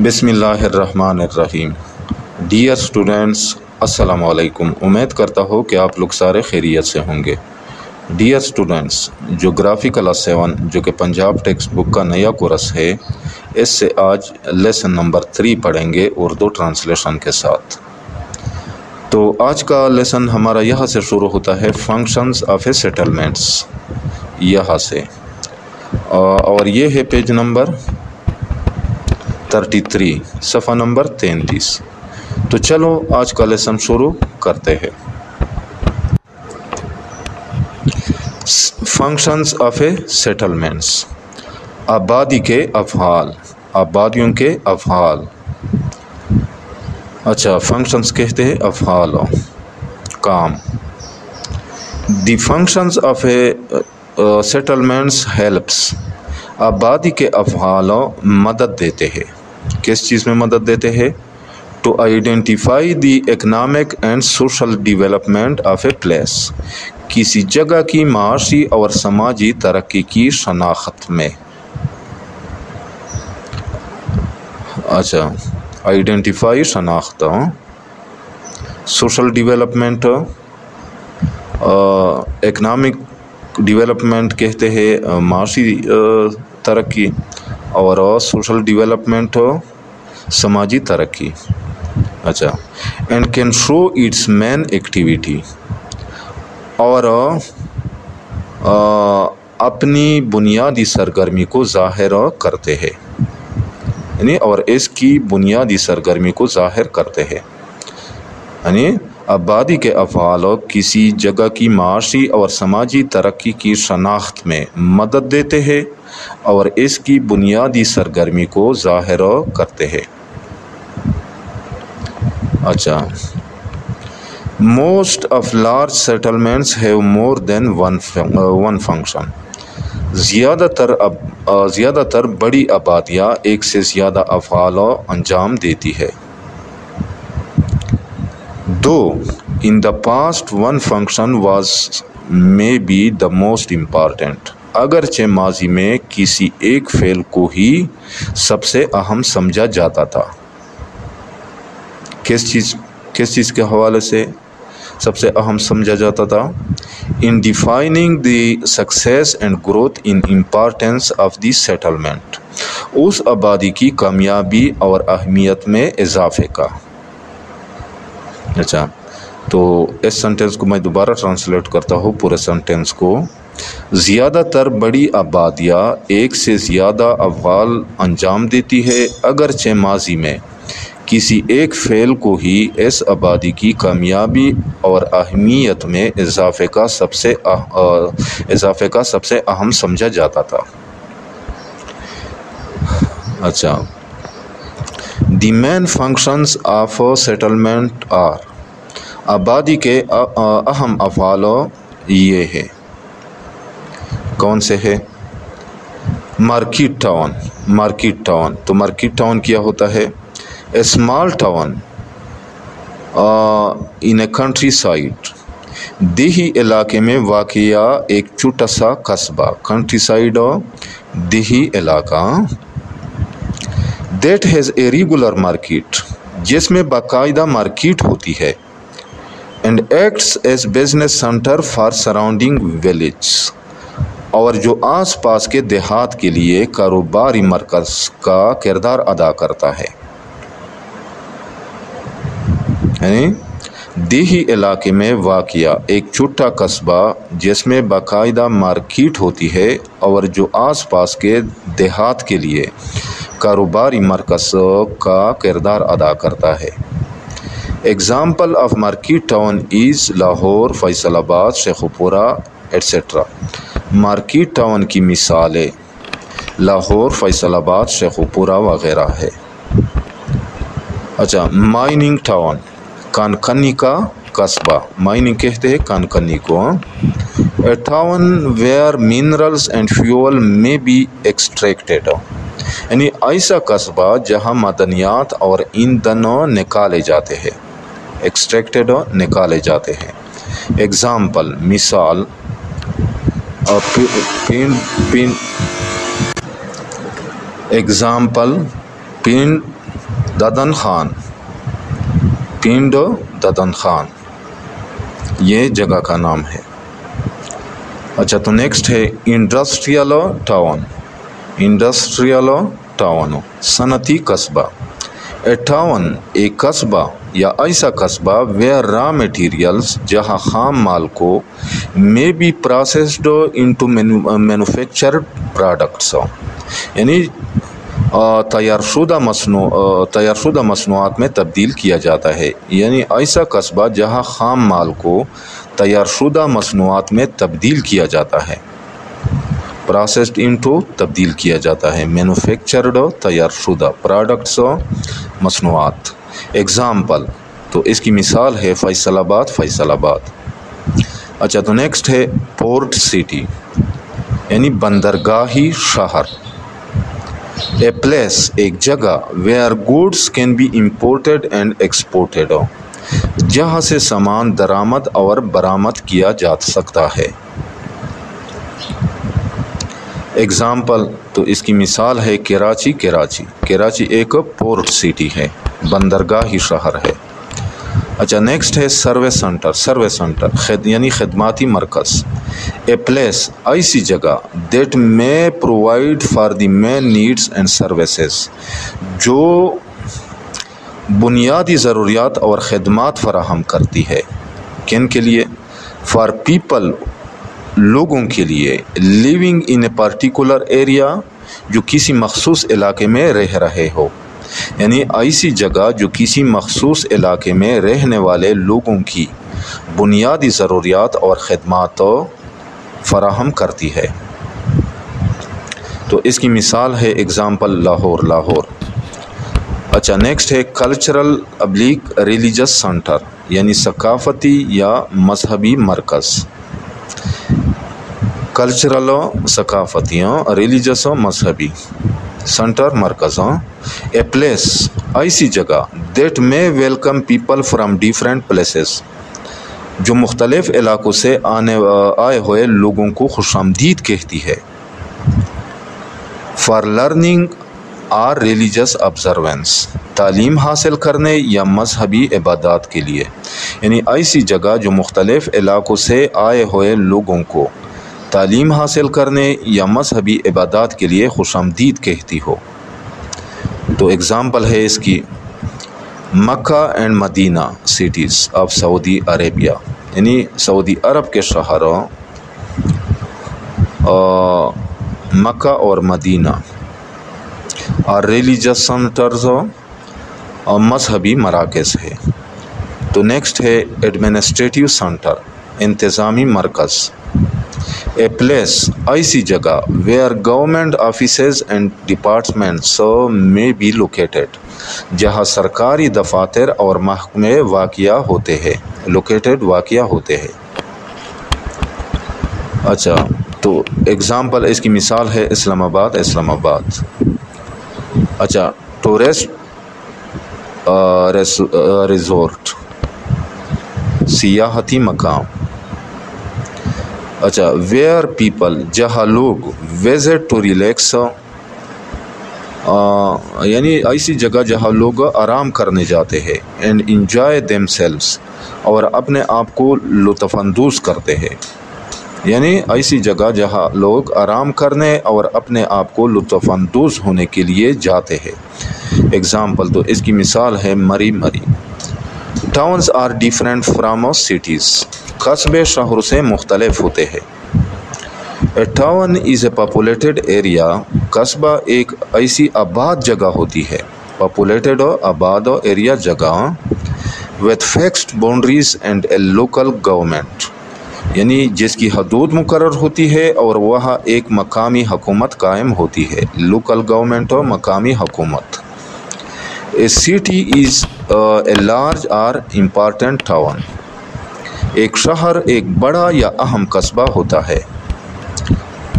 बिस्मिल्लाहिर्रहमानिर्रहीम। Dear students, अस्सलाम वालेकुम। उम्मीद करता हूँ कि आप लोग सारे खैरियत से होंगे। डियर स्टूडेंट्स, जोग्राफ़ी क्लास 7 जो कि पंजाब टेक्स्ट बुक का नया कोर्स है, इससे आज लेसन नंबर 3 पढ़ेंगे उर्दू ट्रांसलेशन के साथ। तो आज का लेसन हमारा यहाँ से शुरू होता है, फंक्शंस ऑफ ए सेटलमेंट्स, यहाँ से, और ये है पेज नंबर 33, सफ़ा नंबर 33। तो चलो आज का लेसन शुरू करते हैं। फंक्शंस ऑफ ए सेटलमेंट्स, आबादी के अफ़आल, आबादियों के अफ़आल। अच्छा, फंक्शंस कहते हैं अफ़आल, काम। The functions of a settlements helps, आबादी के अफ़आल मदद देते हैं। किस चीज़ में मदद देते हैं? To identify the economic and social development of a place, किसी जगह की माशी और समाजी तरक्की की शनाख्त में। अच्छा, आइडेंटिफाई शनाख्त, सोशल डेवलपमेंट, इकनॉमिक डेवलपमेंट कहते हैं माशी तरक्की, और सोशल डेवलपमेंट समाजी तरक्की। अच्छा, and can show it's main activity, और अपनी बुनियादी सरगर्मी को ज़ाहिर करते हैं, यानी और इसकी बुनियादी सरगर्मी को ज़ाहिर करते हैं। यानी आबादी के अफ़आल किसी जगह की माशी और समाजी तरक्की की शनाख्त में मदद देते हैं और इसकी बुनियादी सरगर्मी को ज़ाहिर करते हैं। अच्छा, most of large settlements have more than one function, ज़्यादातर बड़ी आबादियाँ एक से ज़्यादा अफ़आल अंजाम देती है। दो in the past one function was may be the most important, अगरचे माजी में किसी एक फ़ेल को ही सबसे अहम समझा जाता था। किस चीज़ के हवाले से सबसे अहम समझा जाता था? इन defining the success and growth in importance of the settlement, उस आबादी की कामयाबी और अहमियत में इजाफे का। अच्छा, तो इस सेंटेंस को मैं दोबारा ट्रांसलेट करता हूँ, पूरे सेंटेंस को। ज़्यादातर बड़ी आबादियाँ एक से ज़्यादा अफ़आल अंजाम देती है, अगरचे माजी में किसी एक फ़ेल को ही इस आबादी की कामयाबी और अहमियत में इजाफे का सबसे अहम समझा जाता था। अच्छा, the main functions of settlement are, आबादी के अहम अफ़आल ये है। कौन से है? मार्केट टाउन, तो मार्केट टाउन क्या होता है? A small town in a countryside, देही इलाके में वाक़या एक छोटा सा कस्बा, कंट्री साइड देही इलाका। That has a regular market, जिसमें बाकायदा मार्केट होती है। And acts as business centre for surrounding village, और जो आस पास के देहात के लिए कारोबारी मरकज़ का किरदार अदा करता है। यानी देही इलाके में वाक़या एक छोटा कस्बा जिसमें बाकायदा मार्केट होती है और जो आस पास के देहात के लिए कारोबारी मरकज़ का किरदार अदा करता है। Example of market town is Lahore, Faisalabad, Sheikhupura etcetera. Market town की मिसालें लाहौर, फैसलाबाद, शेखुपुरा वगैरह है। अच्छा, माइनिंग टाउन, कानकनी का कस्बा, माइनिंग कहते हैं कानकनी को। A town where minerals and fuel may be extracted, यानी ऐसा कस्बा जहां मदनियात और ईंधन निकाले जाते हैं, एक्सट्रैक्टेड निकाले जाते हैं। एग्ज़ाम्पल, मिसाल, एग्ज़ाम्पल, ددن خان، پنڈ ددن خان، یہ جگہ کا نام ہے۔ اچھا تو نیکسٹ ہے انڈسٹریل ٹاؤن، انڈسٹریل ٹاؤن صنعتی قصبہ۔ اے ٹاؤن ایک قصبہ یا ایسا قصبہ ویئر را میٹیریلز جہاں خام مال کو میں be processed into manufactured products, یعنی تیار شدہ مصنوعات میں تبدیل کیا جاتا ہے، یعنی ایسا قصبہ جہاں خام مال کو تیار شدہ مصنوعات میں تبدیل کیا جاتا ہے، پروسیسڈ انٹو تبدیل کیا جاتا ہے، مینوفیکچرڈ تیار شدہ، پروڈکٹس مصنوعات۔ ایگزامپل تو اس کی مثال ہے فیصل آباد، فیصل آباد۔ اچھا تو نیکسٹ ہے پورٹ سٹی، یعنی بندرگاہی شہر۔ اے پلیس ایک جگہ where goods can be imported and exported, جہاں سے سامان درآمد اور برآمد کیا جا سکتا ہے۔ ایگزامپل تو اس کی مثال ہے کراچی، کراچی، کراچی ایک پورٹ سٹی ہے، بندرگاہی شہر ہے۔ اچھا نیکسٹ ہے سروس سنٹر، سروس سنٹر یعنی خدماتی مرکز۔ اے پلیس ایسی جگہ دیٹ میں provide for the main needs and services, جو بنیادی ضروریات اور خدمات فراہم کرتی ہے، کن کے لیے؟ فار پیپل لوگوں کے لیے، living in a particular area جو کسی مخصوص علاقے میں رہ رہے ہو، یعنی ایسی جگہ جو کسی مخصوص علاقے میں رہنے والے لوگوں کی بنیادی ضروریات اور خدمات فراہم کرتی ہے۔ تو اس کی مثال ہے ایگزامپل لاہور، لاہور۔ اچھا نیکسٹ ہے کلچرل ابلیک ریلیجس سنٹر، یعنی ثقافتی یا مذہبی مرکز۔ کلچرل ثقافتی، ریلیجس مذہبی، سنٹر مرکز۔ اے پلیس ایسی جگہ دیٹ میں welcome people from different places, جو مختلف علاقوں سے آئے ہوئے لوگوں کو خوش آمدید کہتی ہے۔ فار لرننگ اور ریلیجس آبزروینس، تعلیم حاصل کرنے یا مذہبی عبادات کے لیے، یعنی ایسی جگہ جو مختلف علاقوں سے آئے ہوئے لوگوں کو تعلیم حاصل کرنے یا مذہبی عبادات کے لیے خوش آمدید کہتی ہو۔ تو ایگزامپل ہے اس کی Makkah and Madinah cities of Saudi Arabia, یعنی سعودی عرب کے شہروں مکہ اور مدینہ، اور ریلیجس سنٹرز اور مذہبی مراکز ہے۔ تو نیکسٹ ہے ایڈمنسٹریٹیو سنٹر، انتظامی مرکز۔ اے پلیس ایسی جگہ where government offices and departments میں بی لوکیٹڈ، جہاں سرکاری دفاتر اور محکمے واقع ہوتے ہیں، لوکیٹڈ واقع ہوتے ہیں۔ اچھا تو ایگزامپل اس کی مثال ہے اسلام آباد، اسلام آباد۔ اچھا ٹورسٹ ریزورٹ، سیاحتی مقام۔ اچھا ویئر پیپل، جہاں لوگ وزٹ ٹو ریلیکس، یعنی ایسی جگہ جہاں لوگ آرام کرنے جاتے ہیں، اینڈ انجوائے دیم سیلوز، اور اپنے آپ کو لطف اندوز کرتے ہیں، یعنی ایسی جگہ جہاں لوگ آرام کرنے اور اپنے آپ کو لطف اندوز ہونے کے لیے جاتے ہیں۔ ایگزامپل تو اس کی مثال ہے Murree, Murree. Towns are different from cities, قصبے شہروں سے مختلف ہوتے ہیں۔ A town is a populated area, قصبہ ایک ایسی آباد جگہ ہوتی ہے، پاپولیٹڈ آباد ایریا جگہ، with fixed boundaries and a local government، یعنی جس کی حدود مقرر ہوتی ہے اور وہاں ایک مقامی حکومت قائم ہوتی ہے، لوکل گورنمنٹ اور مقامی حکومت۔ A city is a large or important town، ایک شہر ایک بڑا یا اہم قصبہ ہوتا ہے۔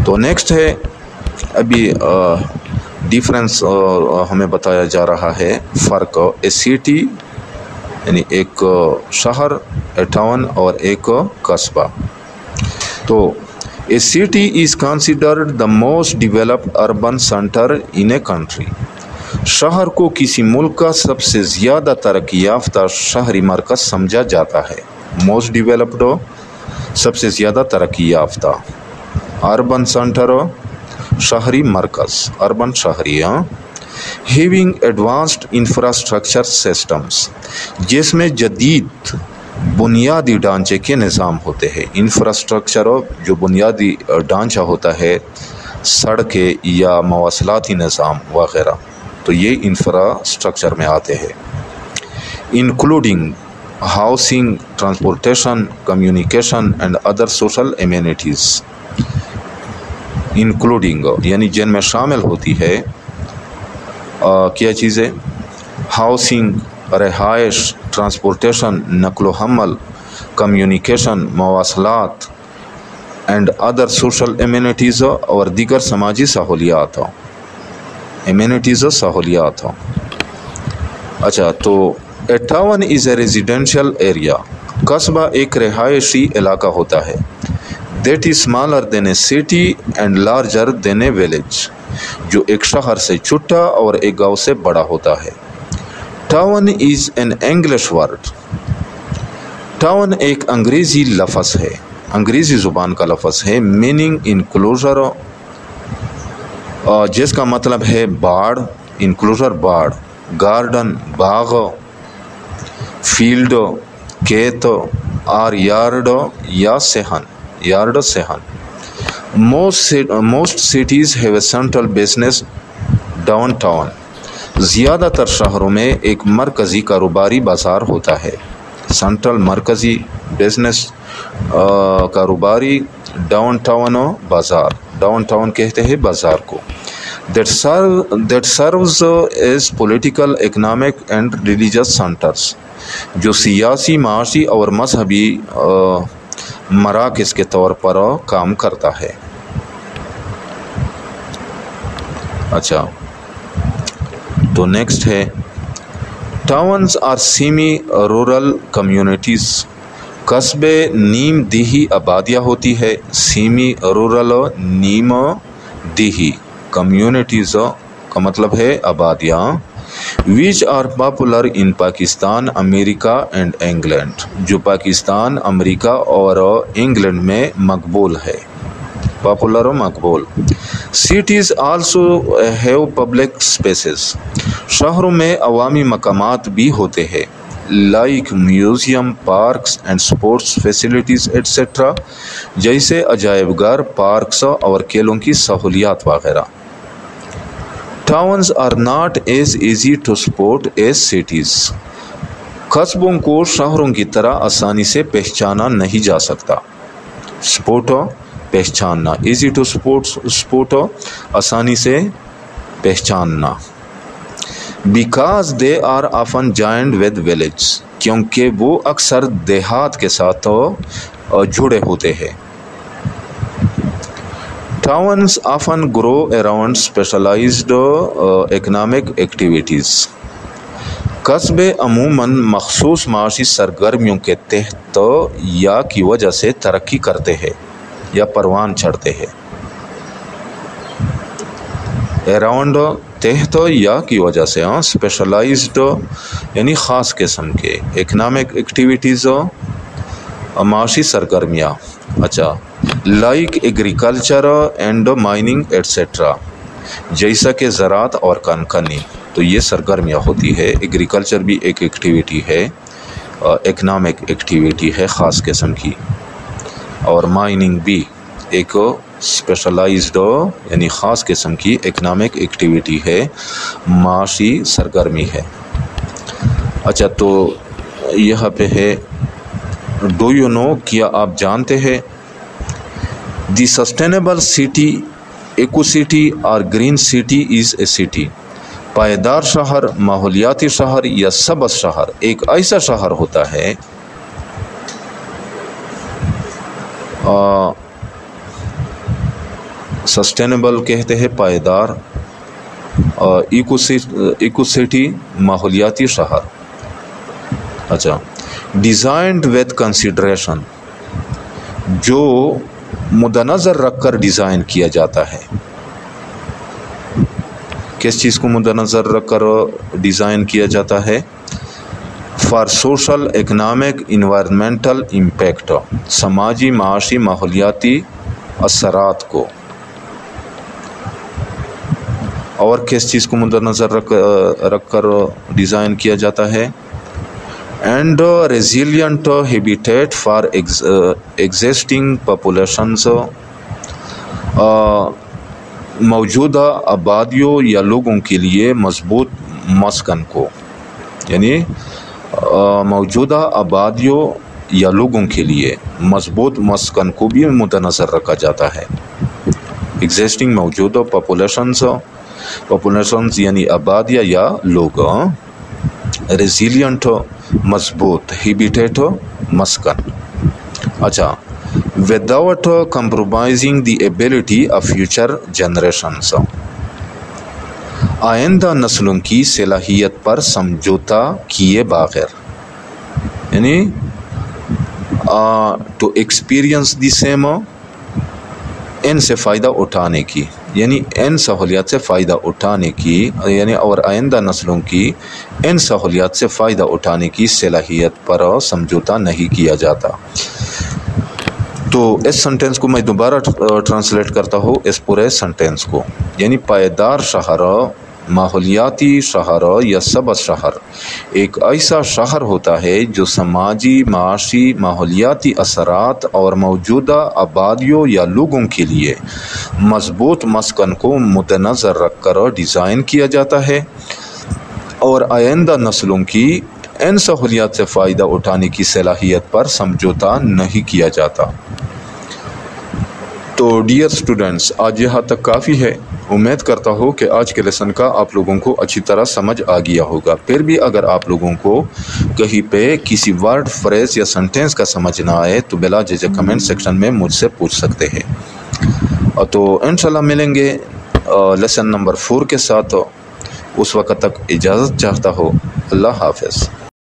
تو نیکسٹ ہے ابھی ڈیفرنس ہمیں بتایا جا رہا ہے، فرق اے سٹی یعنی ایک شہر، اے ٹاؤن اور ایک قصبہ۔ تو اے city is considered the most developed urban centre in a country, शहर को किसी मुल्क का सबसे ज़्यादा तरक्की याफ्ता शहरी मरकज़ समझा जाता है। मोस्ट डेवलप्ड सबसे ज़्यादा तरक्की याफ्ता, अर्बन सेंटर शहरी मरकज़, अर्बन शहरी, हैविंग एडवांस्ड इंफ्रास्ट्रक्चर सिस्टम्स जिसमें जदीद बुनियादी ढांचे के निज़ाम होते हैं। इंफ्रास्ट्रक्चर जो बुनियादी ढांचा होता है, सड़कें या मवासलाती निज़ाम वगैरह, तो ये इंफ्रास्ट्रक्चर में आते हैं। Including housing, transportation, communication and other social amenities. Including यानी जिनमें शामिल होती है क्या चीज़ें? हाउसिंग, रहाइश, ट्रांसपोर्टेशन, नक्लो हमल, कम्युनिकेशन, मवासलात एंड अदर सोशल एमिनिटीज़ और दीगर समाजी सहूलियात, एमिनिटीज़ सहूलियात। अच्छा, तो a town is a residential area, कस्बा एक रहायशी इलाका होता है। That is smaller than a city and larger than a village, जो एक शहर से छोटा और एक गांव से बड़ा होता है। Town is an English word, town एक अंग्रेज़ी लफ्ज़ है, अंग्रेज़ी ज़ुबान का लफ्ज़ है। मीनिंग इनक्लोजर, जिसका मतलब है बाड़, इनक्लोजर बाड़, गार्डन बाग, फील्ड खेत, और यार्ड या सेहन, यार्ड सेहन। Most cities have a central business downtown, ज़्यादातर शहरों में एक मरकज़ी कारोबारी बाज़ार होता है। सेंट्रल मरकज़ी बिजनेस कारोबारी, डाउन टाउन बाज़ार, डाउन टाउन कहते हैं बाज़ार को। that serves as political, economic and religious centers, जो सियासी, माशी और मजहबी मराकज़ के तौर पर काम करता है। अच्छा, तो नेक्स्ट है towns are semi rural communities, कस्बे नीम दीही आबादियाँ होती है। सेमी रूरल नीम दीही कम्युनिटीज़ का मतलब है आबादियाँ। Which are popular in Pakistan, America and England, जो पाकिस्तान, अमेरिका और इंग्लैंड में मकबूल है, पॉपुलर और मकबूल। Cities also have public spaces, शहरों में अवामी मकामात भी होते हैं। Like museum, parks and sports facilities etcetera, जैसे अजायबघर, पार्क्स और खेलों की सहूलियात वगैरह। Towns are not as easy to spot as cities, कस्बों को शहरों की तरह आसानी से पहचाना नहीं जा सकता। स्पॉट पहचानना, ईजी टू स्पॉट आसानी से पहचानना। Because they are often joined with village, क्योंकि वो अक्सर देहात के साथ जुड़े होते हैं। Towns often grow around specialised economic activities, कस्बे अमूमन मखसूस माशी सरगर्मियों के तहत या की वजह से तरक्की करते हैं या परवान चढ़ते हैं। अराउंड तहत या की वजह से, स्पेशलाइज्ड यानी ख़ास किस्म के, इकनॉमिक एक्टिविटीज़ माशी सरगर्मियाँ। अच्छा, like agriculture and mining etcetera, जैसा कि ज़राअत और कनकनी, तो ये सरगर्मियाँ होती है। एग्रीकल्चर भी एक एक्टिविटी है, इकनॉमिक एक्टिविटी है ख़ास किस्म की, और माइनिंग भी एक स्पेशलाइज्ड यानी ख़ास किस्म की इकनॉमिक एक्टिविटी है, माशी सरगर्मी है। अच्छा, तो यहाँ पे है डू यू नो, क्या आप जानते हैं? The sustainable city, eco city और green city is a city, पायदार शहर, माहौलियाती शहर या सबज शहर एक ऐसा शहर होता है सस्टेनेबल कहते हैं पायदार, इको सिटी माहौलियाती शहर। अच्छा, डिज़ाइंड विद कंसिडरेशन, जो मुद्देनज़र रख कर डिज़ाइन किया जाता है। किस चीज़ को मद्देनज़र रख कर डिज़ाइन किया जाता है? For social economic environmental impact, समाजी माशी माहौलियाती असरात को। और किस चीज़ को मद्देनज़र रख कर डिज़ाइन किया जाता है? And resilient habitat for existing populations, मौजूदा आबादियों या लोगों के लिए मजबूत मस्कन को, यानी मौजूदा आबादियों या लोगों के लिए मजबूत मस्कन को भी मद्देनज़र रखा जाता है। एग्जिस्टिंग मौजूदा पॉपुलेशंस यानी आबादिया या लोग, रेजिलियंट मजबूत, हैबिटेट मस्कन। अच्छा, without compromising the ability of future generations, आइंदा नस्लों की सलाहियत पर समझौता किए बगैर, यानी टू एक्सपीरियंस द सेम, इनसे फ़ायदा उठाने की, यानी इन सहूलियात से फ़ायदा उठाने की, यानी और आइंदा नस्लों की इन सहूलियात से फ़ायदा उठाने की सलाहियत पर समझौता नहीं किया जाता। तो इस सेंटेंस को मैं दोबारा ट्रांसलेट करता हूँ, इस पूरे सेंटेंस को, यानी पायदार शहर, माहौलियाती शहर या सबज शहर एक ऐसा शहर होता है जो समाजी, माशी, माहौलियाती असरात और मौजूदा आबादियों या लोगों के लिए मजबूत मस्कन को मद्देनज़र रख कर डिज़ाइन किया जाता है और आइंदा नस्लों की इन सहूलियात से फ़ायदा उठाने की सलाहियत पर समझौता नहीं किया जाता। तो डियर स्टूडेंट्स, आज यहाँ तक काफ़ी है। उम्मीद करता हूँ कि आज के लेसन का आप लोगों को अच्छी तरह समझ आ गया होगा। फिर भी अगर आप लोगों को कहीं पे किसी वर्ड, फ्रेज या सेंटेंस का समझ ना आए तो बिला झिझक कमेंट सेक्शन में मुझसे पूछ सकते हैं। तो इंशाल्लाह मिलेंगे लेसन नंबर 4 के साथ। उस वक्त तक इजाज़त चाहता हूँ। अल्लाह हाफ़िज़।